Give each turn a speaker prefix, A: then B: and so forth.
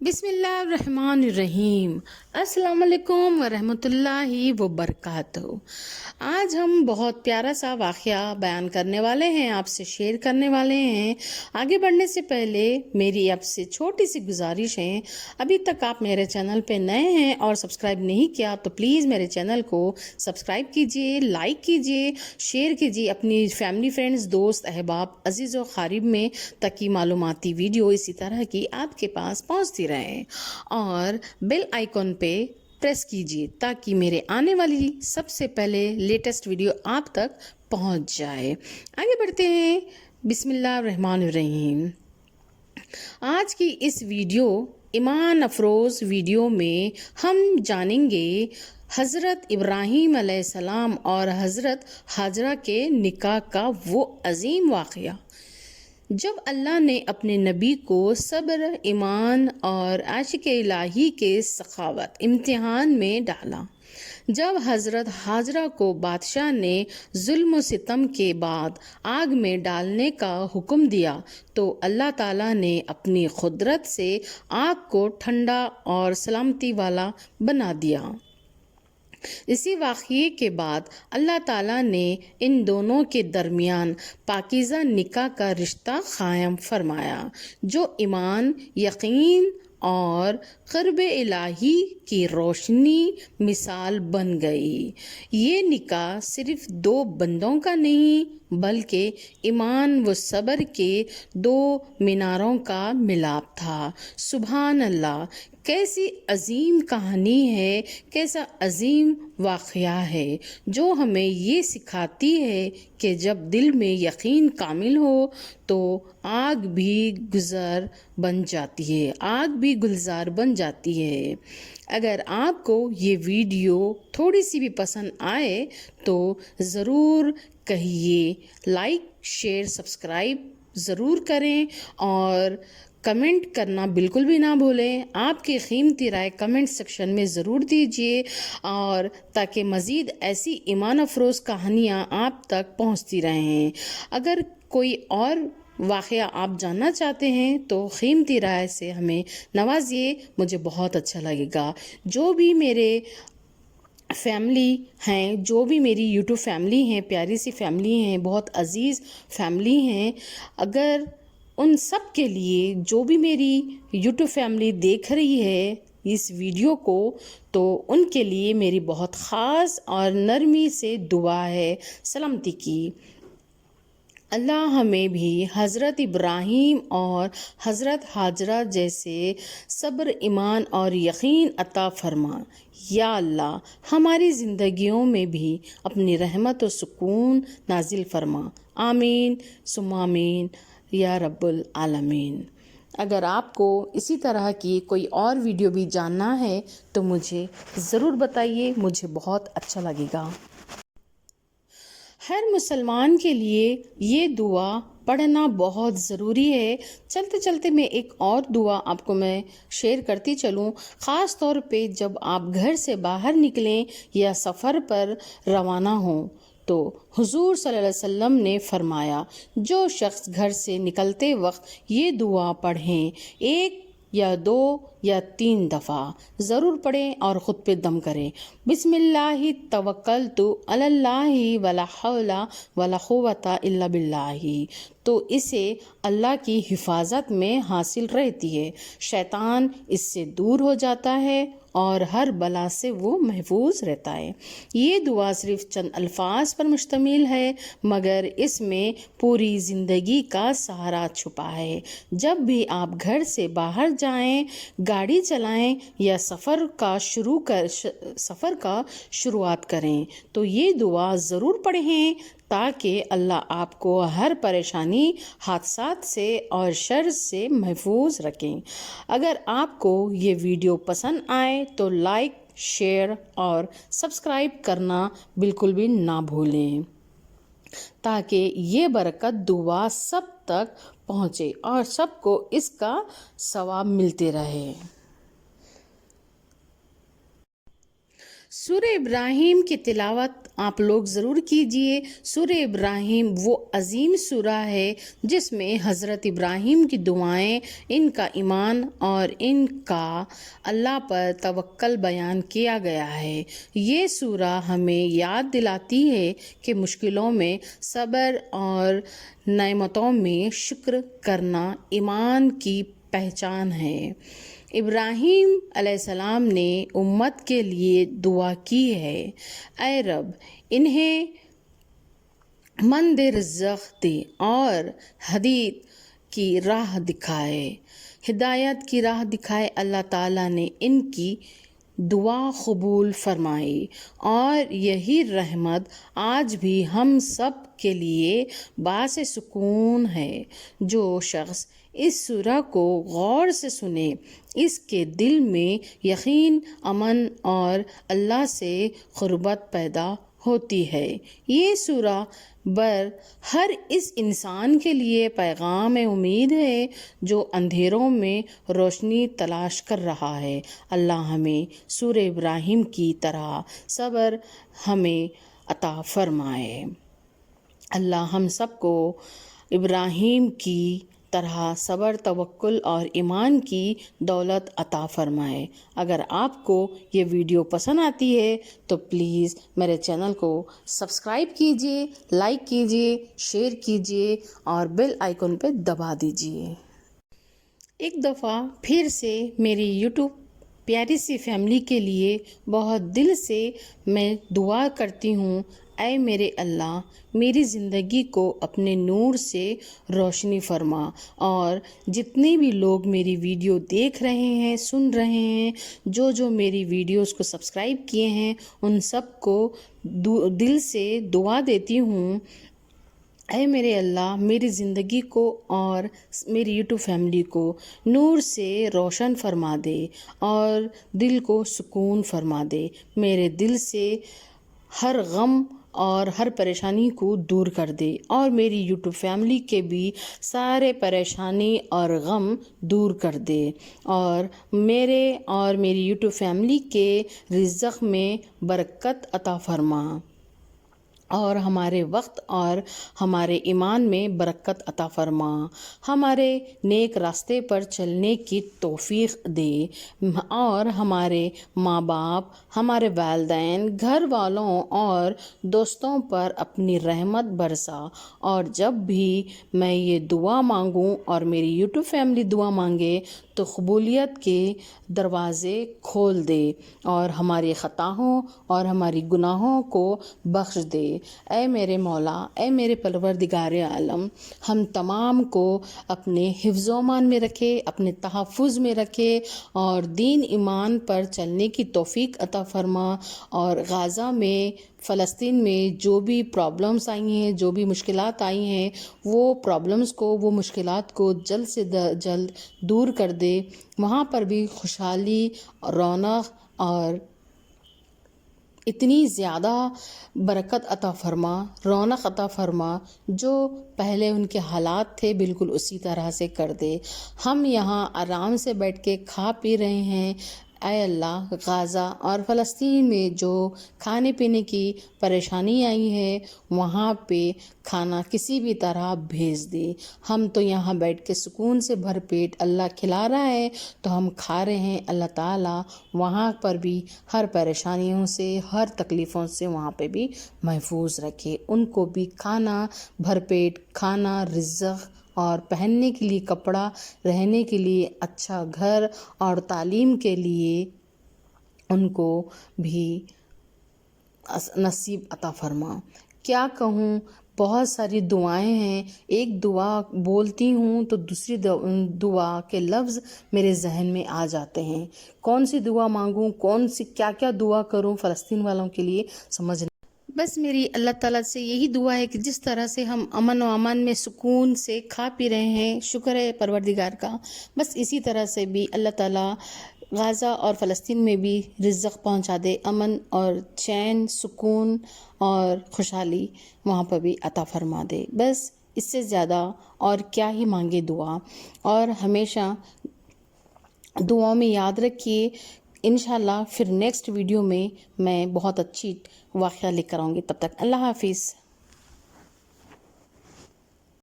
A: بسم اللہ الرحمن الرحیم۔ السلام علیکم ورحمۃ اللہ وبرکاتہ۔ آج ہم بہت پیارا سا واقعہ بیان کرنے والے ہیں، آپ سے شیئر کرنے والے ہیں۔ آگے بڑھنے سے پہلے میری آپ سے چھوٹی سی گزارش ہے، ابھی تک آپ میرے چینل پہ نئے ہیں اور سبسکرائب نہیں کیا تو پلیز میرے چینل کو سبسکرائب کیجئے، لائک کیجئے، شیئر کیجئے اپنی فیملی، فرینڈز، دوست، احباب، عزیز و قریب میں، تاکہ معلوماتی ویڈیو اسی طرح کی آپ کے پاس پہنچتی رہیں، اور بیل آئیکن پہ پریس کیجیے تاکہ میرے آنے والی سب سے پہلے لیٹسٹ ویڈیو آپ تک پہنچ جائے۔ آگے بڑھتے ہیں، بسم اللہ الرحمن الرحیم۔ آج کی اس ویڈیو، ایمان افروز ویڈیو میں ہم جانیں گے حضرت ابراہیم علیہ السلام اور حضرت ہاجرہ کے نکاح کا وہ عظیم واقعہ جب اللہ نے اپنے نبی کو صبر، ایمان اور عشق الہی کے سخاوت امتحان میں ڈالا۔ جب حضرت ہاجرہ کو بادشاہ نے ظلم و ستم کے بعد آگ میں ڈالنے کا حکم دیا تو اللہ تعالیٰ نے اپنی قدرت سے آگ کو ٹھنڈا اور سلامتی والا بنا دیا۔ اسی واقعے کے بعد اللہ تعالیٰ نے ان دونوں کے درمیان پاکیزہ نکاح کا رشتہ قائم فرمایا، جو ایمان، یقین اور قرب الہی کی روشنی مثال بن گئی۔ یہ نکاح صرف دو بندوں کا نہیں بلکہ ایمان و صبر کے دو میناروں کا ملاپ تھا۔ سبحان اللہ! کیسی عظیم کہانی ہے، کیسا عظیم واقعہ ہے جو ہمیں یہ سکھاتی ہے کہ جب دل میں یقین کامل ہو تو آگ بھی گلزار بن جاتی ہے۔ اگر آپ کو یہ ویڈیو تھوڑی سی بھی پسند آئے تو ضرور کہیے، لائک، شیئر، سبسکرائب ضرور کریں اور کمنٹ کرنا بالکل بھی نہ بھولیں۔ آپ کی قیمتی رائے کمنٹ سیکشن میں ضرور دیجیے، اور تاکہ مزید ایسی ایمان افروز کہانیاں آپ تک پہنچتی رہیں۔ اگر کوئی اور واقعہ آپ جاننا چاہتے ہیں تو قیمتی رائے سے ہمیں نوازیے، مجھے بہت اچھا لگے گا۔ جو بھی میرے فیملی ہیں، جو بھی میری یوٹیوب فیملی ہیں، پیاری سی فیملی ہیں، بہت عزیز فیملی ہیں، اگر ان سب کے لیے، جو بھی میری یوٹیوب فیملی دیکھ رہی ہے اس ویڈیو کو، تو ان کے لیے میری بہت خاص اور نرمی سے دعا ہے سلامتی کی۔ اللہ ہمیں بھی حضرت ابراہیم اور حضرت ہاجرہ جیسے صبر، ایمان اور یقین عطا فرما۔ یا اللہ، ہماری زندگیوں میں بھی اپنی رحمت و سکون نازل فرما۔ آمین ثم آمین یا رب العالمین۔ اگر آپ کو اسی طرح کی کوئی اور ویڈیو بھی جاننا ہے تو مجھے ضرور بتائیے، مجھے بہت اچھا لگے گا۔ ہر مسلمان کے لیے یہ دعا پڑھنا بہت ضروری ہے۔ چلتے چلتے میں ایک اور دعا آپ کو میں شیئر کرتی چلوں، خاص طور پہ جب آپ گھر سے باہر نکلیں یا سفر پر روانہ ہوں تو حضور صلی اللہ علیہ وسلم نے فرمایا، جو شخص گھر سے نکلتے وقت یہ دعا پڑھیں، ایک یا دو یا 3 دفعہ ضرور پڑھیں اور خود پہ دم کریں، بسم اللہ توکلت علی اللہ ولا حول ولا قوت الا باللہ، تو اسے اللہ کی حفاظت میں حاصل رہتی ہے، شیطان اس سے دور ہو جاتا ہے اور ہر بلا سے وہ محفوظ رہتا ہے۔ یہ دعا صرف چند الفاظ پر مشتمل ہے، مگر اس میں پوری زندگی کا سہارا چھپا ہے۔ جب بھی آپ گھر سے باہر جائیں، گاڑی چلائیں یا سفر کا شروعات کریں تو یہ دعا ضرور پڑھیں تاکہ اللہ آپ کو ہر پریشانی، حادثات سے اور شر سے محفوظ رکھیں۔ اگر آپ کو یہ ویڈیو پسند آئے تو لائک، شیئر اور سبسکرائب کرنا بالکل بھی نہ بھولیں تاکہ یہ برکت دعا سب تک پہنچے اور سب کو اس کا ثواب ملتے رہے۔ سورہ ابراہیم کی تلاوت آپ لوگ ضرور کیجئے۔ سورہ ابراہیم وہ عظیم سورہ ہے جس میں حضرت ابراہیم کی دعائیں، ان کا ایمان اور ان کا اللہ پر توکل بیان کیا گیا ہے۔ یہ سورہ ہمیں یاد دلاتی ہے کہ مشکلوں میں صبر اور نعمتوں میں شکر کرنا ایمان کی پہچان ہے۔ ابراہیم علیہ السلام نے امت کے لیے دعا کی ہے، اے رب انہیں مند رزق دے اور ہدایت کی راہ دکھائے۔ اللہ تعالیٰ نے ان کی دعا قبول فرمائی اور یہی رحمت آج بھی ہم سب کے لیے باعث سکون ہے۔ جو شخص اس سورہ کو غور سے سنے، اس کے دل میں یقین، امن اور اللہ سے قربت پیدا ہوتی ہے۔ یہ سورہ ہر اس انسان کے لیے پیغام امید ہے جو اندھیروں میں روشنی تلاش کر رہا ہے۔ اللہ ہمیں سورہ ابراہیم کی طرح صبر ہمیں عطا فرمائے۔ اللہ ہم سب کو ابراہیم کی طرح صبر، توکل اور ایمان کی دولت عطا فرمائے۔ اگر آپ کو یہ ویڈیو پسند آتی ہے تو پلیز میرے چینل کو سبسکرائب کیجئے، لائک کیجئے، شیئر کیجئے اور بیل آئیکن پہ دبا دیجئے۔ ایک دفعہ پھر سے میری یوٹیوب پیاری سی فیملی کے لیے بہت دل سے میں دعا کرتی ہوں، اے میرے اللہ میری زندگی کو اپنے نور سے روشنی فرما، اور جتنے بھی لوگ میری ویڈیو دیکھ رہے ہیں، سن رہے ہیں، جو میری ویڈیوز کو سبسکرائب کیے ہیں، ان سب کو دل سے دعا دیتی ہوں، اے میرے اللہ میری زندگی کو اور میری یوٹیوب فیملی کو نور سے روشن فرما دے اور دل کو سکون فرما دے، میرے دل سے ہر غم اور ہر پریشانی کو دور کر دے، اور میری یوٹیوب فیملی کے بھی سارے پریشانی اور غم دور کر دے، اور میرے اور میری یوٹیوب فیملی کے رزق میں برکت عطا فرما، اور ہمارے وقت اور ہمارے ایمان میں برکت عطا فرما، ہمارے نیک راستے پر چلنے کی توفیق دے، اور ہمارے ماں باپ، ہمارے والدین، گھر والوں اور دوستوں پر اپنی رحمت برسا، اور جب بھی میں یہ دعا مانگوں اور میری یوٹیوب فیملی دعا مانگے تو قبولیت کے دروازے کھول دے اور ہماری خطاؤں اور ہماری گناہوں کو بخش دے۔ اے میرے مولا، اے میرے پروردگار عالم، ہم تمام کو اپنے حفظ و امان میں رکھے، اپنے تحفظ میں رکھے، اور دین ایمان پر چلنے کی توفیق عطا فرما، اور غزہ میں، فلسطین میں جو بھی پرابلمز آئی ہیں، جو بھی مشکلات آئی ہیں، وہ پرابلمز کو، وہ مشکلات کو جلد سے جلد دور کر دے، وہاں پر بھی خوشحالی، رونق اور اتنی زیادہ برکت عطا فرما، رونق عطا فرما، جو پہلے ان کے حالات تھے بالکل اسی طرح سے کر دے۔ ہم یہاں آرام سے بیٹھ کے کھا پی رہے ہیں، اے اللہ غزہ اور فلسطین میں جو کھانے پینے کی پریشانی آئی ہے وہاں پہ کھانا کسی بھی طرح بھیج دے۔ ہم تو یہاں بیٹھ کے سکون سے بھر پیٹ اللہ کھلا رہا ہے تو ہم کھا رہے ہیں، اللہ تعالیٰ وہاں پر بھی ہر پریشانیوں سے، ہر تکلیفوں سے وہاں پہ بھی محفوظ رکھے، ان کو بھی کھانا، بھر پیٹ کھانا، رزق اور پہننے کے لیے کپڑا، رہنے کے لیے اچھا گھر اور تعلیم کے لیے ان کو بھی نصیب عطا فرما۔ کیا کہوں، بہت ساری دعائیں ہیں، ایک دعا بولتی ہوں تو دوسری دعا کے لفظ میرے ذہن میں آ جاتے ہیں، کون سی دعا مانگوں، کون سی کیا دعا کروں فلسطین والوں کے لیے، سمجھ نہیں۔ بس میری اللہ تعالیٰ سے یہی دعا ہے کہ جس طرح سے ہم امن و امان میں سکون سے کھا پی رہے ہیں، شکر ہے پروردگار کا، بس اسی طرح سے بھی اللہ تعالیٰ غزہ اور فلسطین میں بھی رزق پہنچا دے، امن اور چین، سکون اور خوشحالی وہاں پر بھی عطا فرما دے۔ بس اس سے زیادہ اور کیا ہی مانگے دعا، اور ہمیشہ دعاؤں میں یاد رکھیے انشاءاللہ پھر نیکسٹ ویڈیو میں بہت اچھی واقعہ لے کر آؤں گی. تب تک اللہ حافظ.